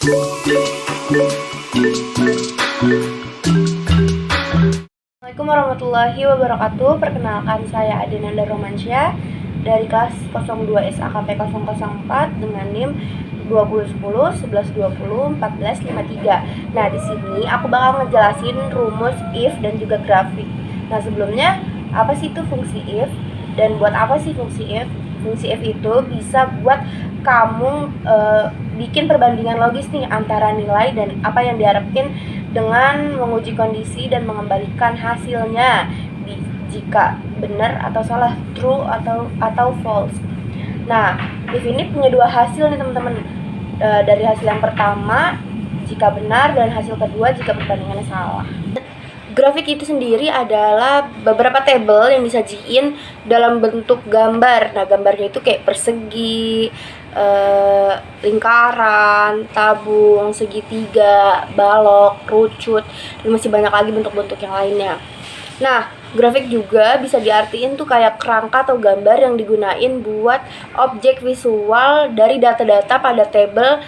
Assalamualaikum warahmatullahi wabarakatuh. Perkenalkan, saya Adenanda Romansyah dari kelas 02 SAKP 004 dengan NIM 2010 1120 1453. Nah, di sini aku bakal ngejelasin rumus if dan juga grafik. Nah, sebelumnya apa sih itu fungsi if dan buat apa sih fungsi if? Fungsi if itu bisa buat kamu bikin perbandingan logis nih antara nilai dan apa yang diharapkan dengan menguji kondisi dan mengembalikan hasilnya jika benar atau salah, true atau false. Nah, if ini punya dua hasil nih teman-teman. Dari hasil yang pertama jika benar dan hasil kedua jika perbandingannya salah. Grafik itu sendiri adalah beberapa tabel yang disajiin dalam bentuk gambar. Nah, gambarnya itu kayak persegi, lingkaran, tabung, segitiga, balok, kerucut, dan masih banyak lagi bentuk-bentuk yang lainnya. Nah, grafik juga bisa diartiin tuh kayak kerangka atau gambar yang digunain buat objek visual dari data-data pada tabel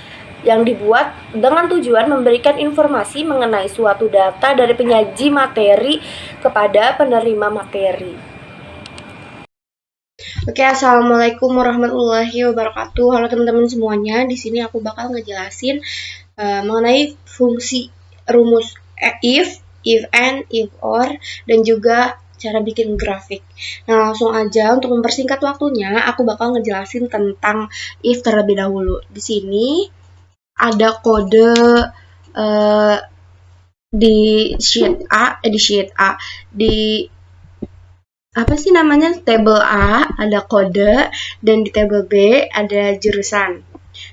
yang dibuat dengan tujuan memberikan informasi mengenai suatu data dari penyaji materi kepada penerima materi. Oke, assalamualaikum warahmatullahi wabarakatuh. Halo teman-teman semuanya. Di sini aku bakal ngejelasin mengenai fungsi rumus if and, if or, dan juga cara bikin grafik. Nah, langsung aja untuk mempersingkat waktunya, aku bakal ngejelasin tentang if terlebih dahulu. Di sini ada kode di sheet A, di apa sih namanya, tabel A ada kode dan di tabel B ada jurusan.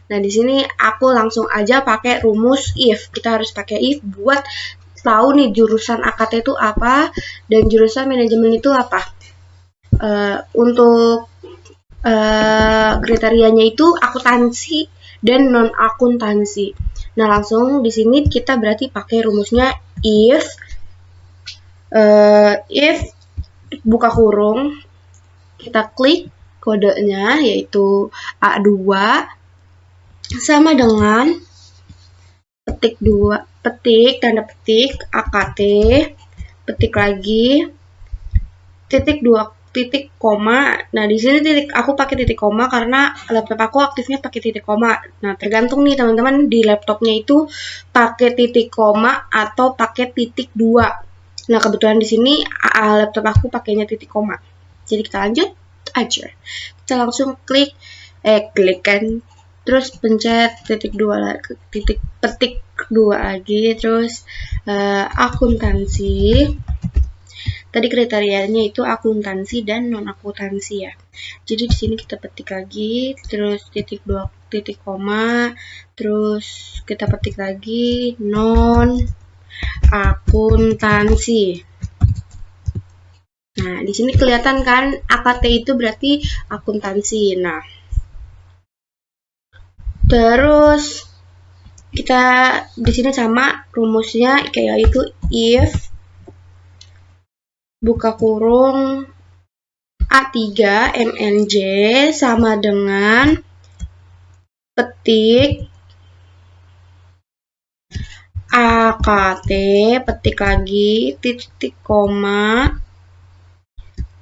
Nah, di sini aku langsung aja pakai rumus if. Kita harus pakai if buat tahu nih jurusan AKT itu apa dan jurusan manajemen itu apa. Untuk kriterianya itu akuntansi dan non akuntansi. Nah, langsung di sini kita berarti pakai rumusnya if buka kurung, kita klik kodenya yaitu A2 sama dengan petik tanda petik AKT, petik lagi titik koma. Nah, di sini aku pakai titik koma karena laptop aku aktifnya pakai titik koma. Nah, tergantung nih teman-teman di laptopnya itu pakai titik koma atau pakai titik 2. Nah, kebetulan di sini laptop aku pakainya titik koma. Jadi kita lanjut aja. Kita langsung klik kan, terus pencet petik 2 lagi, terus akuntansi. Tadi kriterianya itu akuntansi dan non akuntansi ya. Jadi di sini kita petik lagi, terus titik koma, terus kita petik lagi non akuntansi. Nah, di sini kelihatan kan AKT itu berarti akuntansi. Nah, terus kita di sini sama rumusnya kayak itu if buka kurung A3 MNJ sama dengan petik AKT, petik lagi titik koma,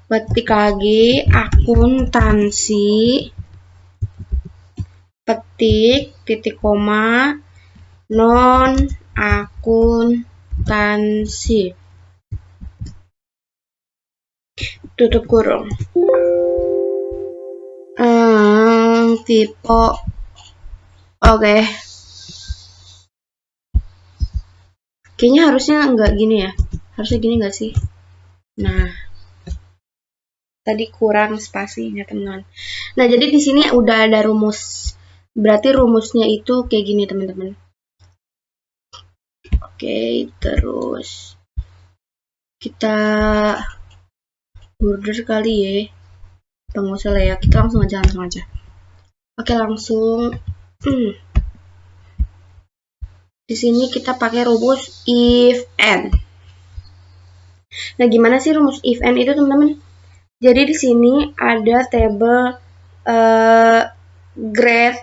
petik lagi akuntansi, petik titik koma non akuntansi, tutup kurung. Tipe oke. Kayaknya harusnya enggak gini ya. Harusnya gini enggak sih? Nah, tadi kurang spasinya teman-teman. Nah, jadi di sini udah ada rumus. Berarti rumusnya itu kayak gini teman-teman. Oke, terus kita border kali ya. Nggak usah lah ya, kita langsung aja. Oke, langsung. Di sini kita pakai rumus if and. Nah, gimana sih rumus if and itu teman-teman? Jadi di sini ada tabel grade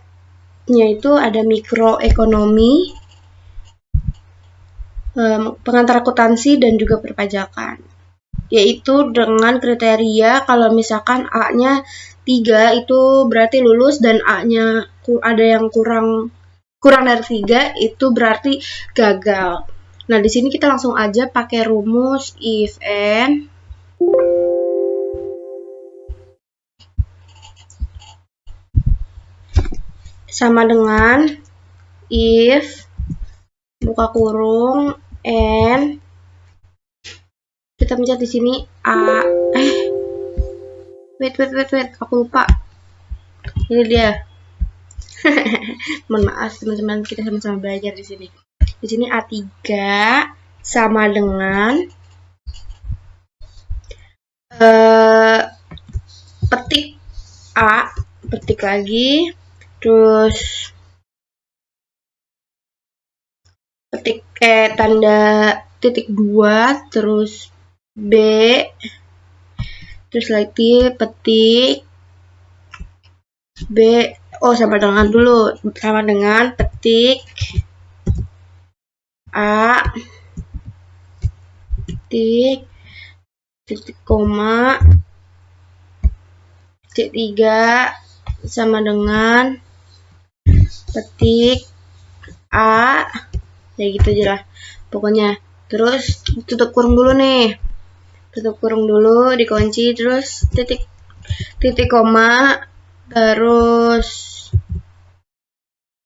yaitu ada mikroekonomi, pengantar akuntansi, dan juga perpajakan. Yaitu dengan kriteria kalau misalkan A-nya 3 itu berarti lulus, dan A-nya ada yang kurang dari 3 itu berarti gagal. Nah, di sini kita langsung aja pakai rumus if and sama dengan if buka kurung and kita pencet di sini A. Wait, aku lupa. Ini dia. Mohon maaf teman-teman, kita sama-sama belajar di sini. Di sini A3 sama dengan petik A, petik lagi, terus petik tanda titik 2, terus B, terus lagi petik B, sama dengan petik A, titik koma, titik 3 sama dengan petik A, ya gitu aja lah pokoknya. Terus tutup kurung dulu nih, dikunci, terus titik koma, terus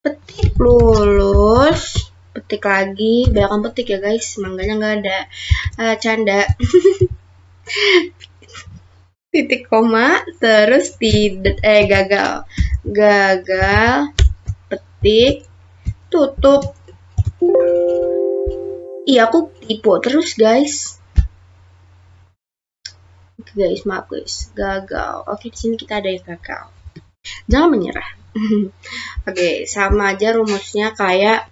petik lulus, petik lagi, belakang petik ya guys, mangganya nggak ada, canda. Titik koma, terus gagal, petik, tutup. Iya, aku tipe terus guys. Oke guys, maaf guys, gagal. Oke, di sini kita ada yang gagal. Jangan menyerah. Oke, sama aja rumusnya kayak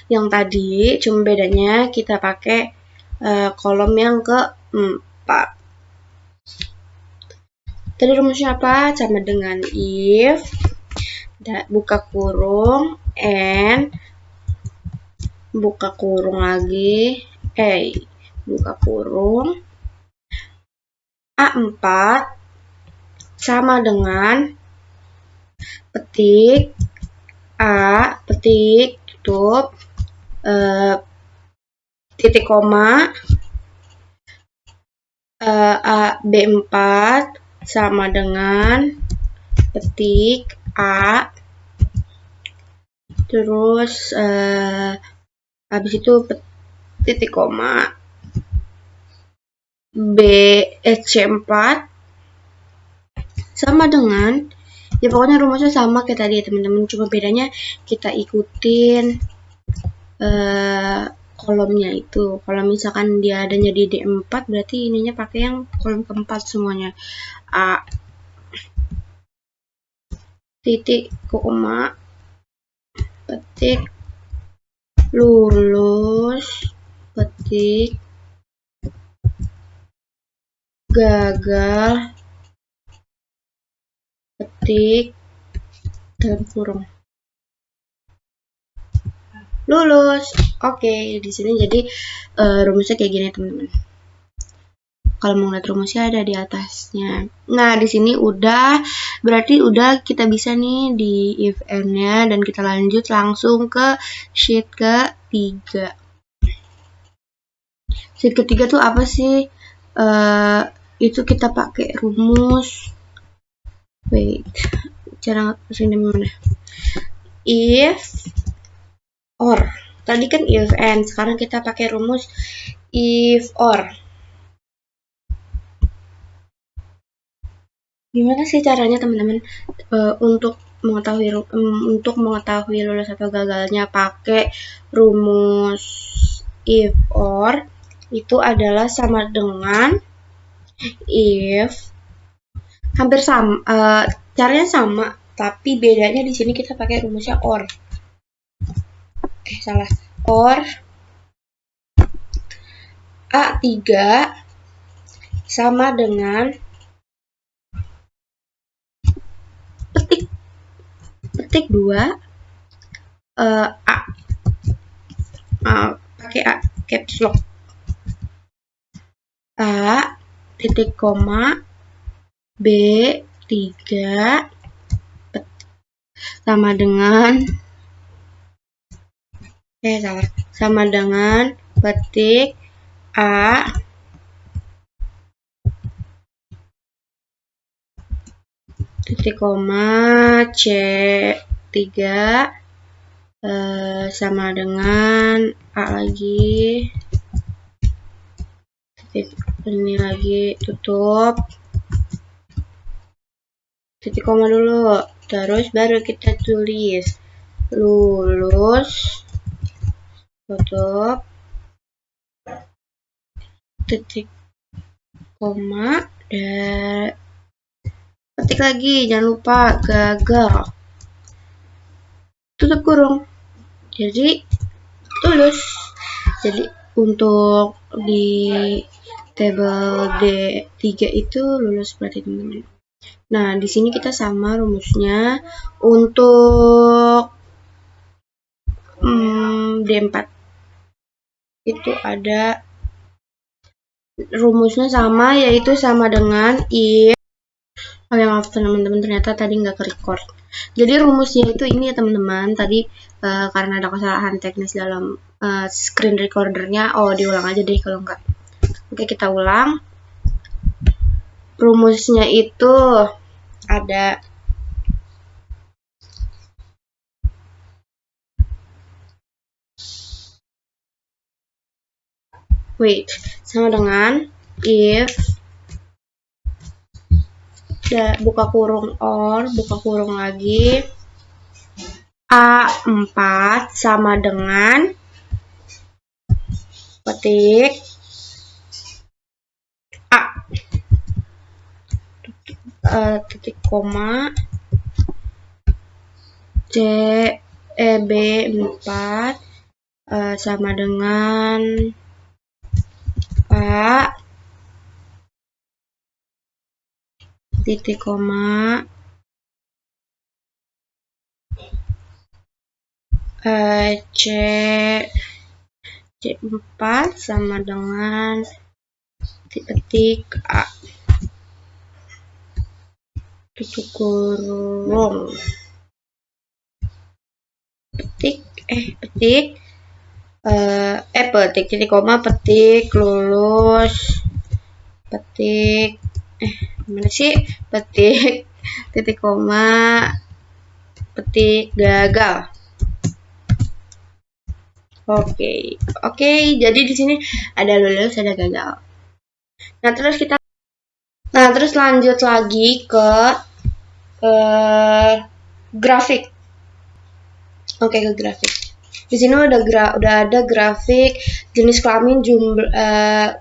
yang tadi, cuma bedanya kita pakai kolom yang keempat. Tadi rumusnya apa? Sama dengan if buka kurung and buka kurung lagi, buka kurung A4 sama dengan petik A, petik, tutup, titik koma, B4 sama dengan petik A, terus habis itu titik koma, C4 sama dengan, ya pokoknya rumusnya sama kayak tadi ya teman-teman, cuma bedanya kita ikutin kolomnya itu. Kalau misalkan dia adanya di D4 berarti ininya pakai yang kolom keempat semuanya. A, titik koma, petik lulus, petik gagal, petik dalam kurung lulus. Oke, di sini jadi rumusnya kayak gini teman-teman. Kalau mau lihat rumusnya ada di atasnya. Nah, di sini berarti udah kita bisa nih di if and-nya, dan kita lanjut langsung ke sheet ketiga. Sheet ketiga tuh apa sih? Itu kita pakai rumus. Wait, cara sini mana? If or. Tadi kan if and, sekarang kita pakai rumus if or. Gimana sih caranya teman-teman untuk mengetahui lulus atau gagalnya pakai rumus if or? Itu adalah sama dengan if, hampir sama, caranya sama, tapi bedanya di sini kita pakai rumusnya or. Salah. Or A3 sama petik ketik 2 pakai A caps lock, A titik koma B 3 sama dengan petik A titik koma C 3 sama dengan A lagi, titik ini lagi, tutup, titik koma dulu, terus baru kita tulis lulus, tutup, titik koma, dan ketik lagi, jangan lupa gagal, tutup kurung. Jadi lulus. Jadi untuk di tabel D3 itu lulus berarti teman-teman. Nah, di sini kita sama rumusnya untuk D4. Itu ada rumusnya sama, yaitu sama dengan if. Oh ya, maaf teman-teman, ternyata tadi nggak ke-record. Jadi rumusnya itu ini ya teman-teman, tadi karena ada kesalahan teknis dalam screen recordernya, diulang aja deh kalau enggak. Oke, kita ulang. Rumusnya itu ada sama dengan if buka kurung or, buka kurung lagi, A4 sama dengan petik A titik koma B4 sama dengan A titik koma C4 sama dengan petik A tutup kurung, petik titik koma petik lulus, petik mana sih, petik titik koma petik gagal. Oke, jadi di sini ada lulus, ada gagal. Nah, terus lanjut lagi ke grafik. Oke, ke grafik. Di sini udah ada grafik jenis kelamin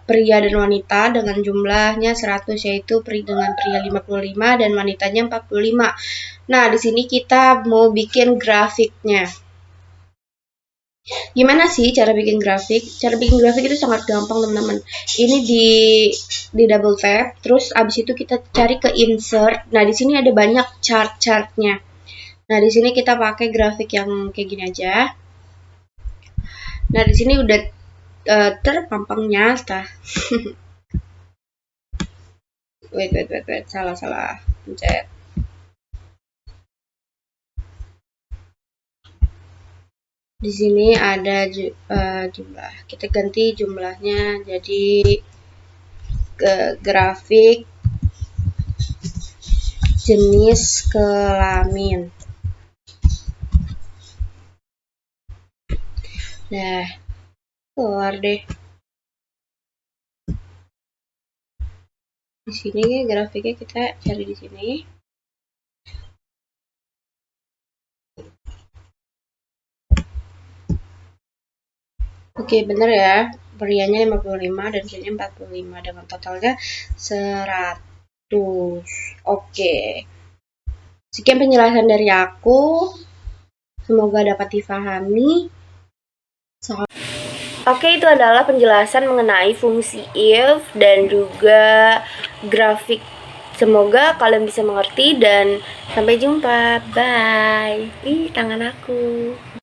pria dan wanita dengan jumlahnya 100, yaitu dengan pria 55 dan wanitanya 45. Nah, di sini kita mau bikin grafiknya. Gimana sih cara bikin grafik? Cara bikin grafik itu sangat gampang teman-teman. Ini di double tap, terus abis itu kita cari ke insert. Nah, di sini ada banyak chart-chartnya. Nah, di sini kita pakai grafik yang kayak gini aja. Nah, di sini udah terpampangnya. wait, salah pencet. Di sini ada jumlah. Kita ganti jumlahnya jadi grafik jenis kelamin. Nah, keluar deh. Di sini grafiknya kita cari di sini. Oke, bener ya. Prianya 55 dan ceweknya 45 dengan totalnya 100. Oke. Sekian penjelasan dari aku. Semoga dapat difahami. Oke, itu adalah penjelasan mengenai fungsi if dan juga grafik Semoga kalian bisa mengerti dan sampai jumpa. Bye. Ih, tangan aku.